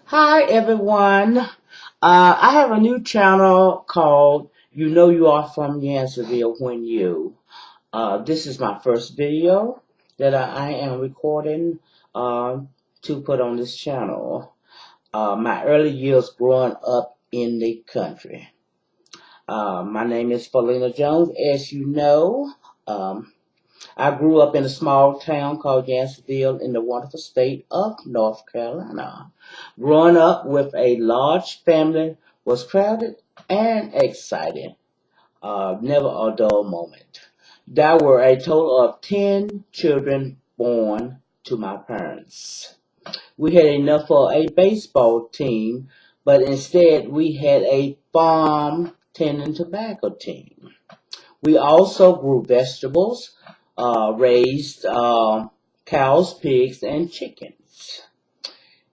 Hi everyone. I have a new channel called You Know You Are From Yanceyville When You. This is my first video that I am recording uh, to put on this channel. My early years growing up in the country. My name is Paulina Jones. As you know, I grew up in a small town called Yanceyville in the wonderful state of North Carolina. Growing up with a large family was crowded and exciting. Never a dull moment. There were a total of 10 children born to my parents. We had enough for a baseball team, but instead we had a farm tending tobacco team. We also grew vegetables, raised cows, pigs, and chickens.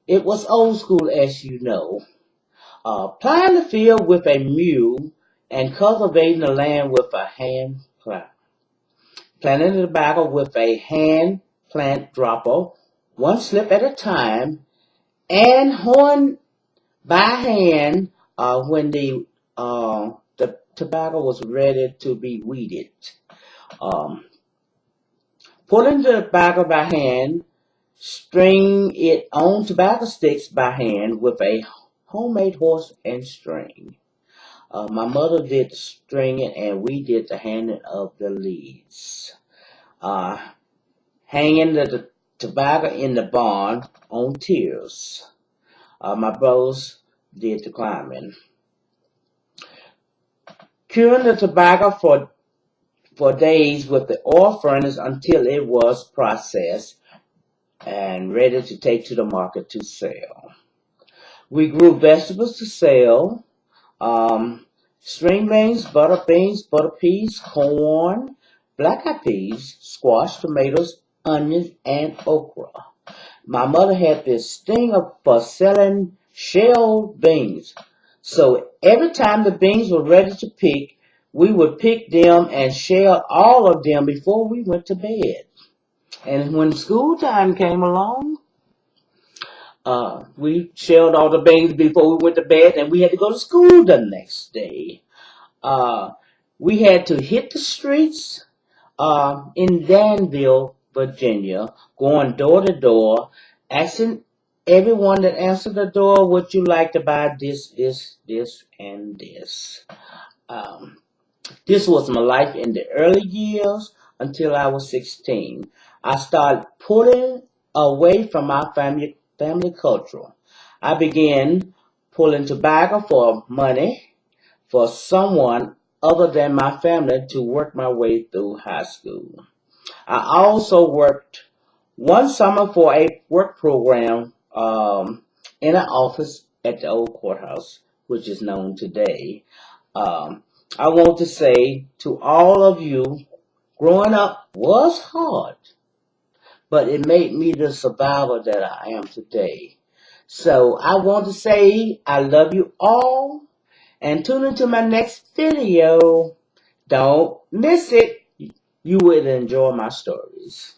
It was old school, as you know. Plowing the field with a mule and cultivating the land with a hand plow. Planting the tobacco with a hand plant dropper, one slip at a time, and hoeing by hand when the tobacco was ready to be weeded. Um, Pulling the tobacco by hand, string it on tobacco sticks by hand with a homemade horse and string. My mother did the stringing and we did the handing of the leads. Uh, Hanging the tobacco in the barn on tiers. My brothers did the climbing. Curing the tobacco for days with the oil furnace until it was processed and ready to take to the market to sell. We grew vegetables to sell, string beans, butter peas, corn, black-eyed peas, squash, tomatoes, onions, and okra. My mother had this thing for selling shelled beans. So every time the beans were ready to pick, we would pick them and shell all of them before we went to bed. And when school time came along, we shelled all the beans before we went to bed, and we had to go to school the next day. Uh, we had to hit the streets in Danville, Virginia, going door to door, asking everyone that answered the door, would you like to buy this, and this? Um, this was my life in the early years until I was 16. I started pulling away from my family culture. I began pulling tobacco for money for someone other than my family to work my way through high school. I also worked one summer for a work program in an office at the old courthouse, which is known today. Um, I want to say to all of you, growing up was hard, but it made me the survivor that I am today. So I want to say I love you all and tune into my next video. Don't miss it. You will enjoy my stories.